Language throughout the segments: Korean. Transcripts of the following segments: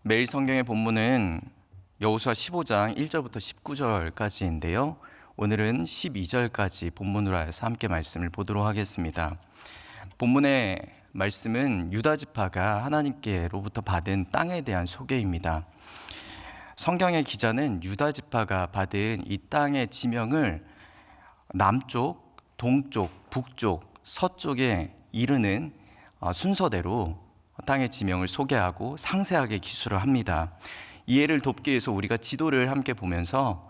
매일 성경의 본문은 여호수아 15장 1절부터 19절까지인데요. 오늘은 12절까지 본문으로 해서 함께 말씀을 보도록 하겠습니다. 본문의 말씀은 유다 지파가 하나님께로부터 받은 땅에 대한 소개입니다. 성경의 기자는 유다 지파가 받은 이 땅의 지명을 남쪽, 동쪽, 북쪽, 서쪽에 이르는 순서대로 땅의 지명을 소개하고 상세하게 기술을 합니다. 이해를 돕기 위해서 우리가 지도를 함께 보면서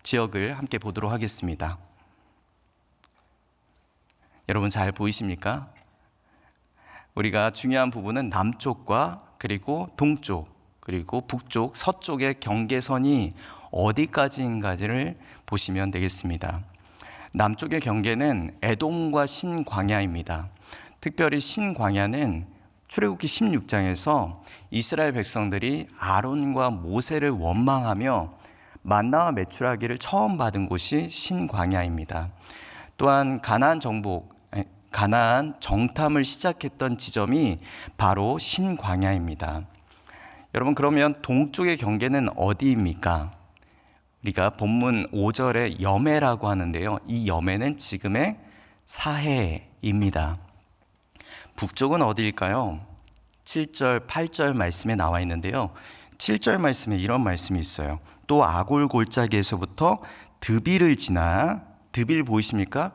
지역을 함께 보도록 하겠습니다. 여러분 잘 보이십니까? 우리가 중요한 부분은 남쪽과 그리고 동쪽, 그리고 북쪽, 서쪽의 경계선이 어디까지인가를 보시면 되겠습니다. 남쪽의 경계는 에돔과 신광야입니다. 특별히 신광야는 출애굽기 16장에서 이스라엘 백성들이 아론과 모세를 원망하며 만나와 메추라기를 처음 받은 곳이 신광야입니다. 또한 가나안 정탐을 시작했던 지점이 바로 신광야입니다. 여러분, 그러면 동쪽의 경계는 어디입니까? 우리가 본문 5절에 여매라고 하는데요. 이 여매는 지금의 사해입니다. 북쪽은 어디일까요? 7절, 8절 말씀에 나와 있는데요. 7절 말씀에 이런 말씀이 있어요. 또 아골 골짜기에서부터 드빌을 지나, 드빌 보이십니까?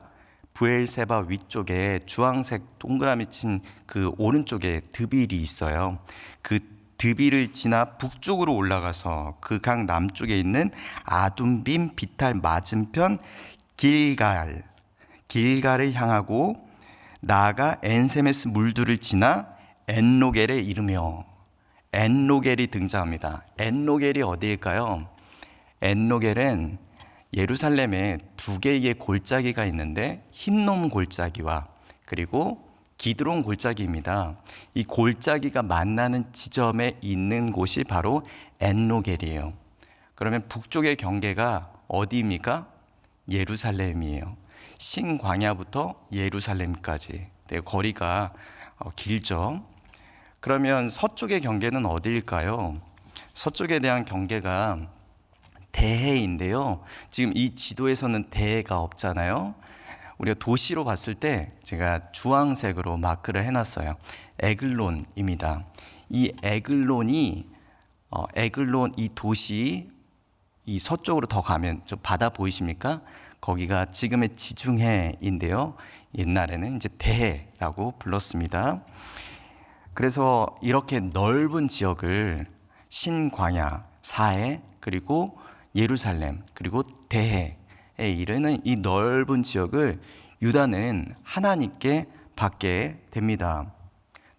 브엘세바 위쪽에 주황색 동그라미 친 그 오른쪽에 드빌이 있어요. 그 드빌을 지나 북쪽으로 올라가서 그 강 남쪽에 있는 아둠빔 비탈 맞은편 길갈을 향하고 나아가 엔세메스 물들을 지나 엔로겔에 이르며, 엔로겔이 등장합니다. 엔로겔이 어디일까요? 엔로겔은 예루살렘에 두 개의 골짜기가 있는데 흰놈 골짜기와 그리고 기드론 골짜기입니다. 이 골짜기가 만나는 지점에 있는 곳이 바로 엔로겔이에요. 그러면 북쪽의 경계가 어디입니까? 예루살렘이에요. 신광야부터 예루살렘까지. 네, 거리가 길죠. 그러면 서쪽의 경계는 어디일까요? 서쪽에 대한 경계가 대해인데요. 지금 이 지도에서는 대해가 없잖아요. 우리가 도시로 봤을 때 제가 주황색으로 마크를 해놨어요. 에글론입니다. 이 에글론 이 도시 이 서쪽으로 더 가면 저 바다 보이십니까? 거기가 지금의 지중해인데요. 옛날에는 이제 대해라고 불렀습니다. 그래서 이렇게 넓은 지역을 신광야, 사해, 그리고 예루살렘, 그리고 대해에 이르는 이 넓은 지역을 유다는 하나님께 받게 됩니다.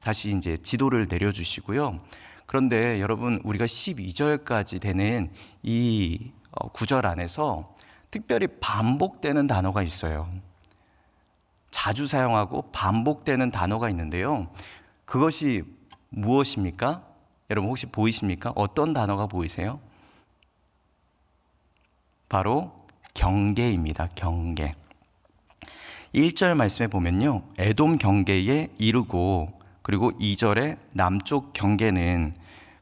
다시 이제 지도를 내려주시고요. 그런데 여러분, 우리가 12절까지 되는 이 구절 안에서 특별히 반복되는 단어가 있어요. 자주 사용하고 반복되는 단어가 있는데요. 그것이 무엇입니까? 여러분 혹시 보이십니까? 어떤 단어가 보이세요? 바로 경계입니다. 경계. 1절 말씀에 보면요. 에돔 경계에 이르고, 그리고 2절에 남쪽 경계는,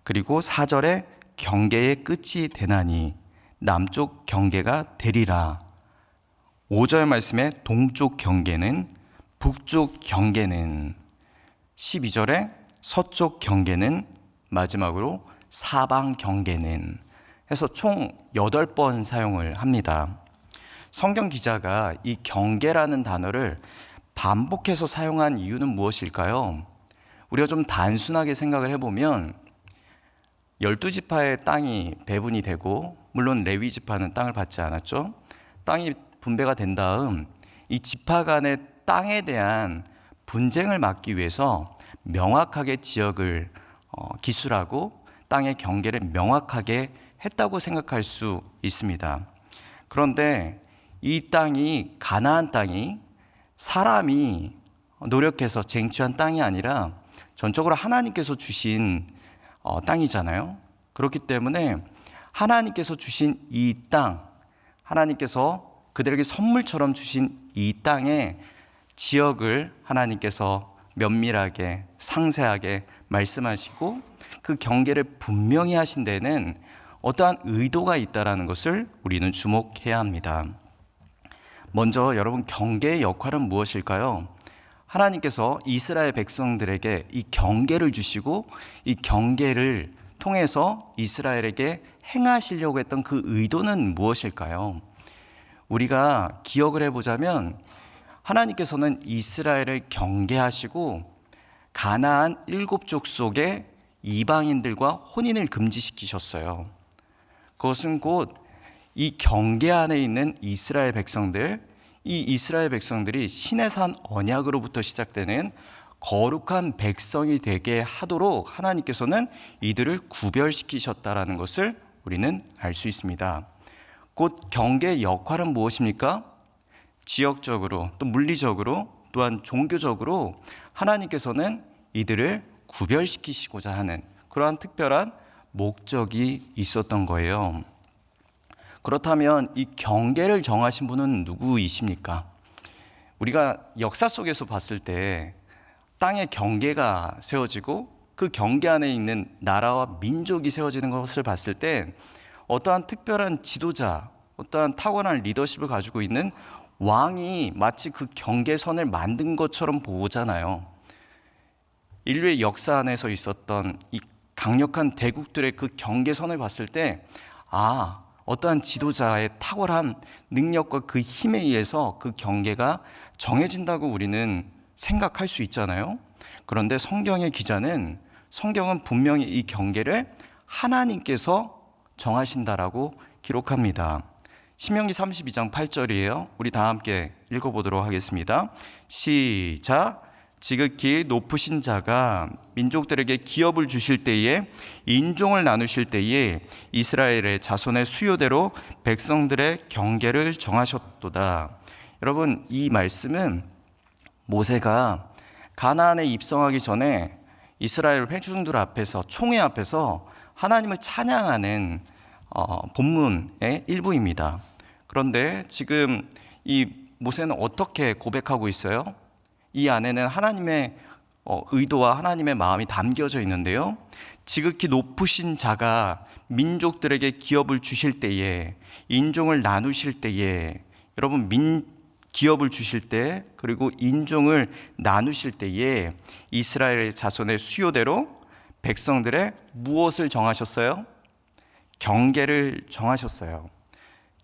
그리고 4절에 경계의 끝이 되나니 남쪽 경계가 되리라. 5절 말씀에 동쪽 경계는, 북쪽 경계는, 12절에 서쪽 경계는, 마지막으로 사방 경계는 해서 총 8번 사용을 합니다. 성경 기자가 이 경계라는 단어를 반복해서 사용한 이유는 무엇일까요? 우리가 좀 단순하게 생각을 해보면 12지파의 땅이 배분이 되고, 물론 레위 지파는 땅을 받지 않았죠. 땅이 분배가 된 다음 이 지파 간의 땅에 대한 분쟁을 막기 위해서 명확하게 지역을 기술하고 땅의 경계를 명확하게 했다고 생각할 수 있습니다. 그런데 이 땅이, 가나안 땅이 사람이 노력해서 쟁취한 땅이 아니라 전적으로 하나님께서 주신 땅이잖아요. 그렇기 때문에 하나님께서 주신 이 땅, 하나님께서 그들에게 선물처럼 주신 이 땅의 지역을 하나님께서 면밀하게 상세하게 말씀하시고 그 경계를 분명히 하신 데에는 어떠한 의도가 있다는 것을 우리는 주목해야 합니다. 먼저 여러분, 경계의 역할은 무엇일까요? 하나님께서 이스라엘 백성들에게 이 경계를 주시고 이 경계를 통해서 이스라엘에게 행하시려고 했던 그 의도는 무엇일까요? 우리가 기억을 해보자면 하나님께서는 이스라엘을 경계하시고 가나안 7족속의 이방인들과 혼인을 금지시키셨어요. 그것은 곧 이 경계 안에 있는 이스라엘 백성들, 이 이스라엘 백성들이 시내산 언약으로부터 시작되는 거룩한 백성이 되게 하도록 하나님께서는 이들을 구별시키셨다라는 것을 우리는 알 수 있습니다. 곧 경계의 역할은 무엇입니까? 지역적으로, 또 물리적으로, 또한 종교적으로 하나님께서는 이들을 구별시키시고자 하는 그러한 특별한 목적이 있었던 거예요. 그렇다면 이 경계를 정하신 분은 누구이십니까? 우리가 역사 속에서 봤을 때 땅의 경계가 세워지고 그 경계 안에 있는 나라와 민족이 세워지는 것을 봤을 때 어떠한 특별한 지도자, 어떠한 탁월한 리더십을 가지고 있는 왕이 마치 그 경계선을 만든 것처럼 보잖아요. 인류의 역사 안에서 있었던 이 강력한 대국들의 그 경계선을 봤을 때 어떠한 지도자의 탁월한 능력과 그 힘에 의해서 그 경계가 정해진다고 우리는 생각할 수 있잖아요. 그런데 성경의 기자는 성경은 분명히 이 경계를 하나님께서 정하신다라고 기록합니다. 신명기 32장 8절이에요. 우리 다 함께 읽어보도록 하겠습니다. 시작. 지극히 높으신 자가 민족들에게 기업을 주실 때에 인종을 나누실 때에 이스라엘의 자손의 수요대로 백성들의 경계를 정하셨도다. 여러분, 이 말씀은 모세가 가나안에 입성하기 전에 이스라엘 회중들 앞에서, 총회 앞에서 하나님을 찬양하는 본문의 일부입니다. 그런데 지금 이 모세는 어떻게 고백하고 있어요? 이 안에는 하나님의 의도와 하나님의 마음이 담겨져 있는데요. 지극히 높으신 자가 민족들에게 기업을 주실 때에, 인종을 나누실 때에, 여러분, 기업을 주실 때, 그리고 인종을 나누실 때에 이스라엘의 자손의 수요대로 백성들의 무엇을 정하셨어요? 경계를 정하셨어요.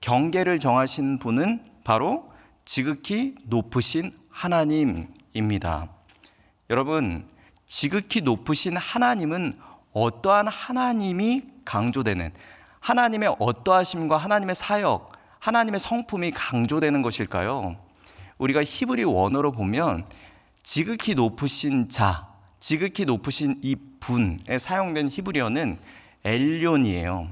경계를 정하신 분은 바로 지극히 높으신 하나님입니다. 여러분, 지극히 높으신 하나님은 어떠한 하나님이 강조되는, 하나님의 어떠하심과 하나님의 사역, 하나님의 성품이 강조되는 것일까요? 우리가 히브리 원어로 보면 지극히 높으신 자, 지극히 높으신 이 분에 사용된 히브리어는 엘론이에요.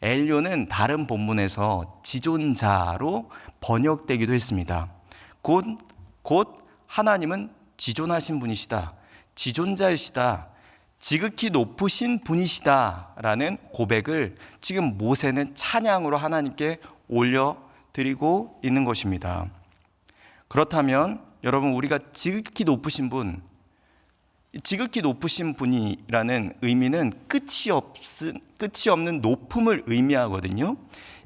엘론은 다른 본문에서 지존자로 번역되기도 했습니다. 곧 하나님은 지존하신 분이시다, 지존자이시다, 지극히 높으신 분이시다라는 고백을 지금 모세는 찬양으로 하나님께 올려드리고 있는 것입니다. 그렇다면 여러분, 우리가 지극히 높으신 분, 지극히 높으신 분이라는 의미는 끝이 없는 높음을 의미하거든요.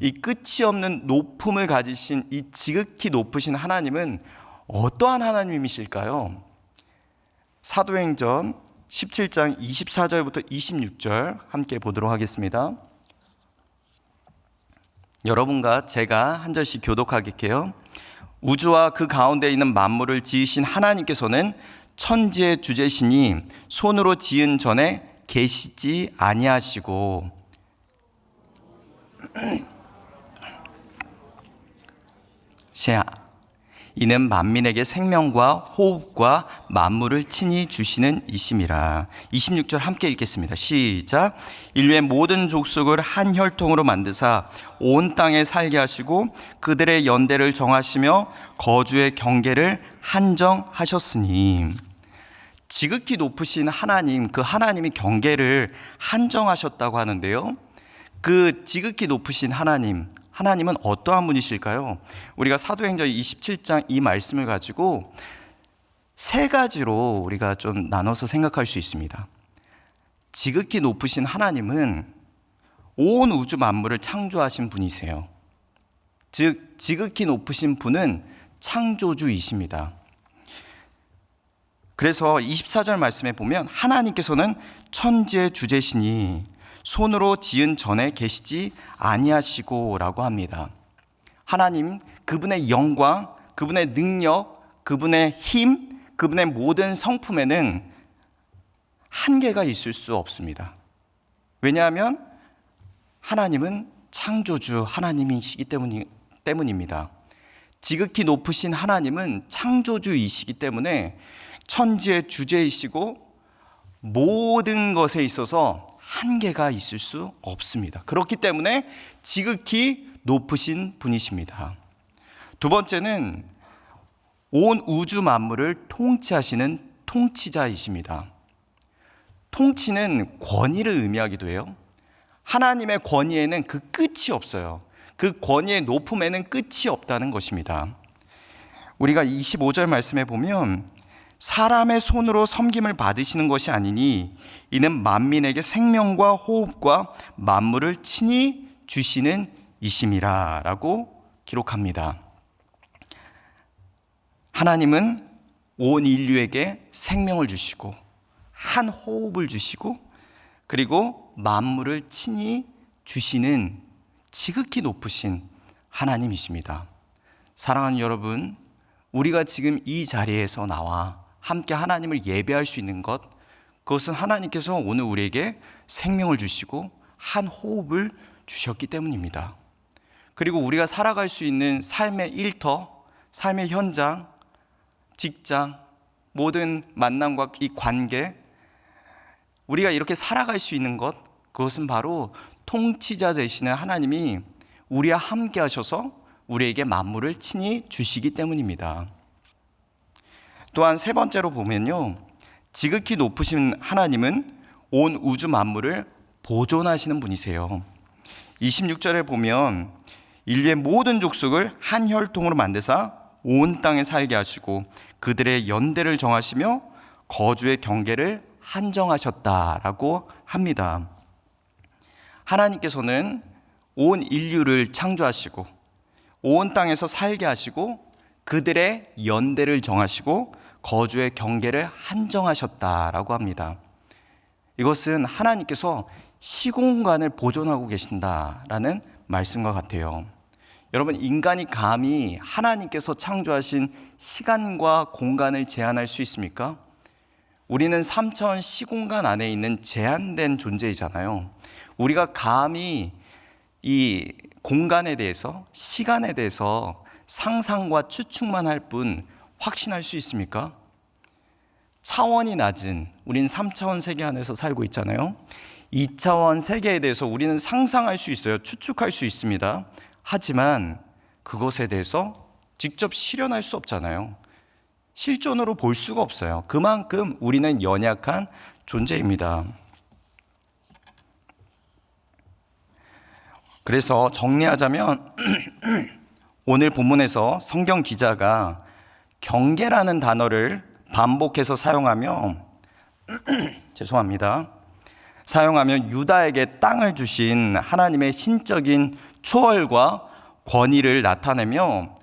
이 끝이 없는 높음을 가지신 이 지극히 높으신 하나님은 어떠한 하나님이실까요? 사도행전 17장 24절부터 26절 함께 보도록 하겠습니다. 여러분과 제가 한 절씩 교독하겠게요. 우주와 그 가운데 있는 만물을 지으신 하나님께서는 천지의 주제시니 손으로 지은 전에 계시지 아니하시고 이는 만민에게 생명과 호흡과 만물을 친히 주시는 이심이라. 26절 함께 읽겠습니다. 시작. 인류의 모든 족속을 한 혈통으로 만드사 온 땅에 살게 하시고 그들의 연대를 정하시며 거주의 경계를 한정하셨으니. 지극히 높으신 하나님, 그 하나님이 경계를 한정하셨다고 하는데요. 그 지극히 높으신 하나님은 어떠한 분이실까요? 우리가 사도행전 27장 이 말씀을 가지고 세 가지로 우리가 좀 나눠서 생각할 수 있습니다. 지극히 높으신 하나님은 온 우주 만물을 창조하신 분이세요. 즉 지극히 높으신 분은 창조주이십니다. 그래서 24절 말씀에 보면 하나님께서는 천지의 주제시니 손으로 지은 전에 계시지 아니하시고 라고 합니다. 하나님, 그분의 영광, 그분의 능력, 그분의 힘, 그분의 모든 성품에는 한계가 있을 수 없습니다. 왜냐하면 하나님은 창조주 하나님이시기 때문입니다. 지극히 높으신 하나님은 창조주이시기 때문에 천지의 주제이시고 모든 것에 있어서 한계가 있을 수 없습니다. 그렇기 때문에 지극히 높으신 분이십니다. 두 번째는 온 우주 만물을 통치하시는 통치자이십니다. 통치는 권위를 의미하기도 해요. 하나님의 권위에는 그 끝이 없어요. 그 권위의 높음에는 끝이 없다는 것입니다. 우리가 25절 말씀에 보면 사람의 손으로 섬김을 받으시는 것이 아니니 이는 만민에게 생명과 호흡과 만물을 친히 주시는 이심이라 라고 기록합니다. 하나님은 온 인류에게 생명을 주시고 한 호흡을 주시고 그리고 만물을 친히 주시는 지극히 높으신 하나님이십니다. 사랑하는 여러분, 우리가 지금 이 자리에서 나와 함께 하나님을 예배할 수 있는 것, 그것은 하나님께서 오늘 우리에게 생명을 주시고 한 호흡을 주셨기 때문입니다. 그리고 우리가 살아갈 수 있는 삶의 일터, 삶의 현장, 직장, 모든 만남과 이 관계, 우리가 이렇게 살아갈 수 있는 것, 그것은 바로 통치자 되시는 하나님이 우리와 함께 하셔서 우리에게 만물을 친히 주시기 때문입니다. 또한 세 번째로 보면요, 지극히 높으신 하나님은 온 우주 만물을 보존하시는 분이세요. 26절에 보면 인류의 모든 족속을 한 혈통으로 만드사 온 땅에 살게 하시고 그들의 연대를 정하시며 거주의 경계를 한정하셨다라고 합니다. 하나님께서는 온 인류를 창조하시고 온 땅에서 살게 하시고 그들의 연대를 정하시고 거주의 경계를 한정하셨다라고 합니다. 이것은 하나님께서 시공간을 보존하고 계신다라는 말씀과 같아요. 여러분, 인간이 감히 하나님께서 창조하신 시간과 공간을 제한할 수 있습니까? 우리는 3차원 시공간 안에 있는 제한된 존재이잖아요. 우리가 감히 이 공간에 대해서, 시간에 대해서 상상과 추측만 할 뿐 확신할 수 있습니까? 차원이 낮은, 우린 3차원 세계 안에서 살고 있잖아요. 2차원 세계에 대해서 우리는 상상할 수 있어요. 추측할 수 있습니다. 하지만 그것에 대해서 직접 실현할 수 없잖아요. 실존으로 볼 수가 없어요. 그만큼 우리는 연약한 존재입니다. 그래서 정리하자면 오늘 본문에서 성경 기자가 경계라는 단어를 반복해서 사용하며 사용하며 유다에게 땅을 주신 하나님의 신적인 초월과 권위를 나타내며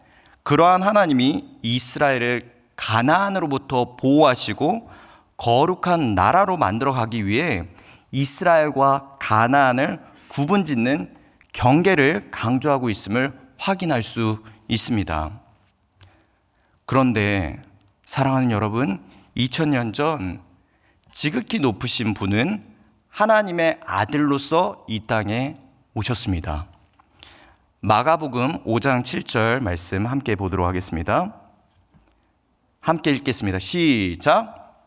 그러한 하나님이 이스라엘을 가나안으로부터 보호하시고 거룩한 나라로 만들어 가기 위해 이스라엘과 가나안을 구분짓는 경계를 강조하고 있음을 확인할 수 있습니다. 그런데 사랑하는 여러분, 2000년 전 지극히 높으신 분은 하나님의 아들로서 이 땅에 오셨습니다. 마가복음 5장 7절 말씀 함께 보도록 하겠습니다. 함께 읽겠습니다. 시작.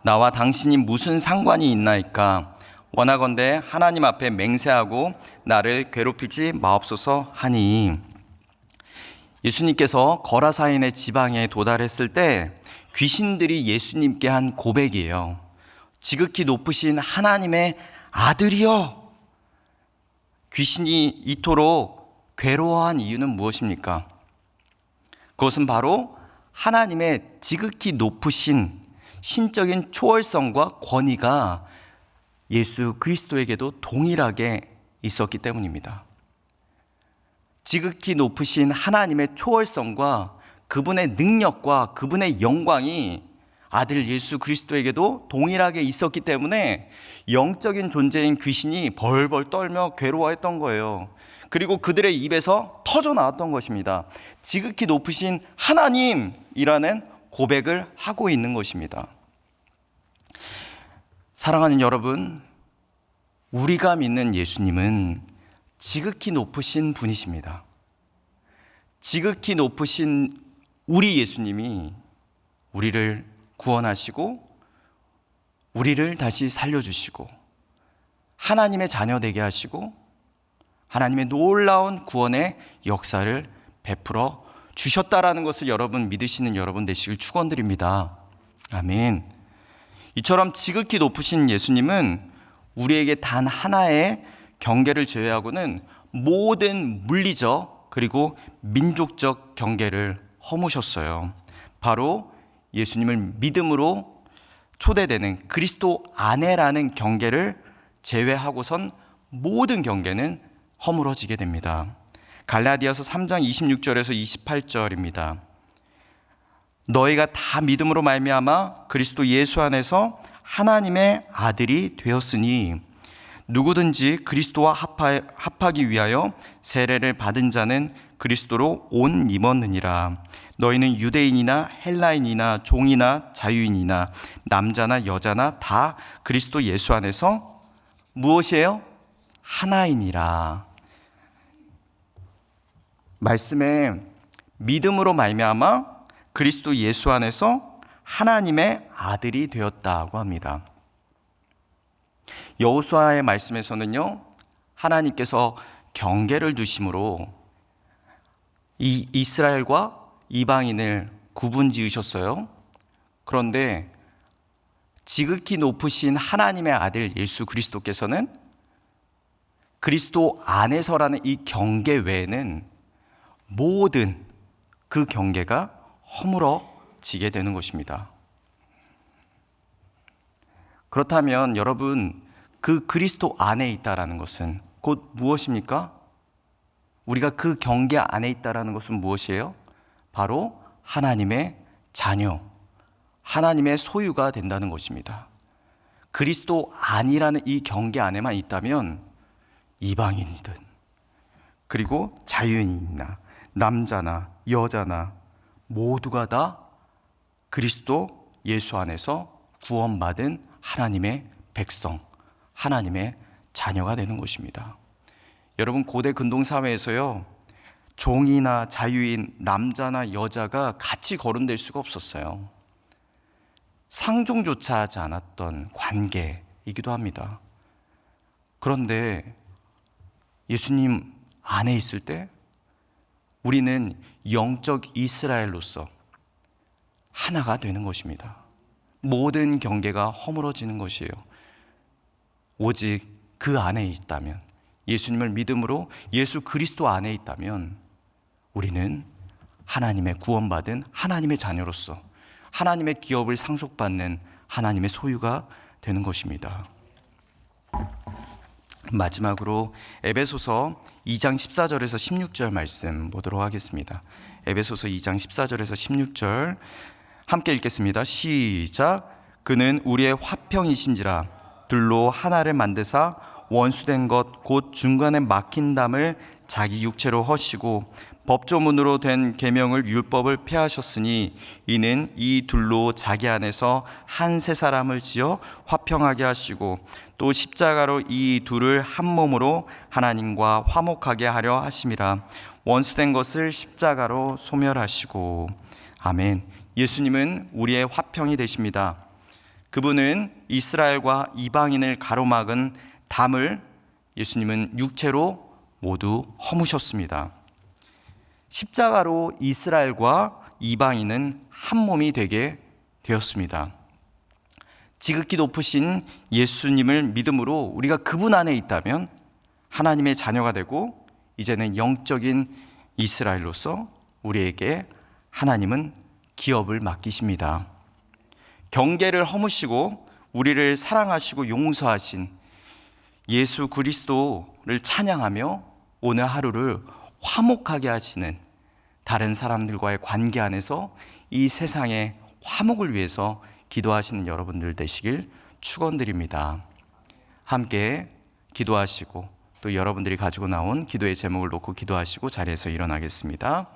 나와 당신이 무슨 상관이 있나이까? 원하건대 하나님 앞에 맹세하고 나를 괴롭히지 마옵소서 하니. 예수님께서 거라사인의 지방에 도달했을 때 귀신들이 예수님께 한 고백이에요. 지극히 높으신 하나님의 아들이여. 귀신이 이토록 괴로워한 이유는 무엇입니까? 그것은 바로 하나님의 지극히 높으신 신적인 초월성과 권위가 예수 그리스도에게도 동일하게 있었기 때문입니다. 지극히 높으신 하나님의 초월성과 그분의 능력과 그분의 영광이 아들 예수 그리스도에게도 동일하게 있었기 때문에 영적인 존재인 귀신이 벌벌 떨며 괴로워했던 거예요. 그리고 그들의 입에서 터져 나왔던 것입니다. 지극히 높으신 하나님이라는 고백을 하고 있는 것입니다. 사랑하는 여러분, 우리가 믿는 예수님은 지극히 높으신 분이십니다. 지극히 높으신 우리 예수님이 우리를 구원하시고 우리를 다시 살려주시고 하나님의 자녀 되게 하시고 하나님의 놀라운 구원의 역사를 베풀어 주셨다라는 것을 여러분 믿으시는 여러분 되시길 축원드립니다. 아멘. 이처럼 지극히 높으신 예수님은 우리에게 단 하나의 경계를 제외하고는 모든 물리적 그리고 민족적 경계를 허무셨어요. 바로 예수님을 믿음으로 초대되는 그리스도 안에라는 경계를 제외하고선 모든 경계는 허물어지게 됩니다. 갈라디아서 3장 26절에서 28절입니다. 너희가 다 믿음으로 말미암아 그리스도 예수 안에서 하나님의 아들이 되었으니 누구든지 그리스도와 합하기 위하여 세례를 받은 자는 그리스도로 옷 입었느니라. 너희는 유대인이나 헬라인이나 종이나 자유인이나 남자나 여자나 다 그리스도 예수 안에서 무엇이에요? 하나이니라. 말씀에 믿음으로 말미암아 그리스도 예수 안에서 하나님의 아들이 되었다고 합니다. 여호수아의 말씀에서는요, 하나님께서 경계를 두심으로 이 이스라엘과 이방인을 구분 지으셨어요. 그런데 지극히 높으신 하나님의 아들 예수 그리스도께서는 그리스도 안에서라는 이 경계 외에는 모든 그 경계가 허물어지게 되는 것입니다. 그렇다면 여러분, 그 그리스도 안에 있다라는 것은 곧 무엇입니까? 우리가 그 경계 안에 있다라는 것은 무엇이에요? 바로 하나님의 자녀, 하나님의 소유가 된다는 것입니다. 그리스도 안이라는 이 경계 안에만 있다면 이방인이든 그리고 자유인이나 남자나 여자나 모두가 다 그리스도 예수 안에서 구원받은 하나님의 백성, 하나님의 자녀가 되는 것입니다. 여러분, 고대 근동 사회에서요, 종이나 자유인, 남자나 여자가 같이 거론될 수가 없었어요. 상종조차 하지 않았던 관계이기도 합니다. 그런데 예수님 안에 있을 때 우리는 영적 이스라엘로서 하나가 되는 것입니다. 모든 경계가 허물어지는 것이에요. 오직 그 안에 있다면, 예수님을 믿음으로 예수 그리스도 안에 있다면 우리는 하나님의 구원받은 하나님의 자녀로서 하나님의 기업을 상속받는 하나님의 소유가 되는 것입니다. 마지막으로 에베소서 2장 14절에서 16절 말씀 보도록 하겠습니다. 에베소서 2장 14절에서 16절 함께 읽겠습니다. 시작. 그는 우리의 화평이신지라 둘로 하나를 만드사 원수된 것 곧 중간에 막힌 담을 자기 육체로 허시고 법조문으로 된 계명을 율법을 폐하셨으니 이는 이 둘로 자기 안에서 한 세 사람을 지어 화평하게 하시고 또 십자가로 이 둘을 한 몸으로 하나님과 화목하게 하려 하심이라. 원수된 것을 십자가로 소멸하시고. 아멘. 예수님은 우리의 화평이 되십니다. 그분은 이스라엘과 이방인을 가로막은 담을 예수님은 육체로 모두 허무셨습니다. 십자가로 이스라엘과 이방인은 한 몸이 되게 되었습니다. 지극히 높으신 예수님을 믿음으로 우리가 그분 안에 있다면 하나님의 자녀가 되고 이제는 영적인 이스라엘로서 우리에게 하나님은 기업을 맡기십니다. 경계를 허무시고 우리를 사랑하시고 용서하신 예수 그리스도를 찬양하며 오늘 하루를 화목하게 하시는, 다른 사람들과의 관계 안에서 이 세상의 화목을 위해서 기도하시는 여러분들 되시길 축원드립니다. 함께 기도하시고 또 여러분들이 가지고 나온 기도의 제목을 놓고 기도하시고 자리에서 일어나겠습니다.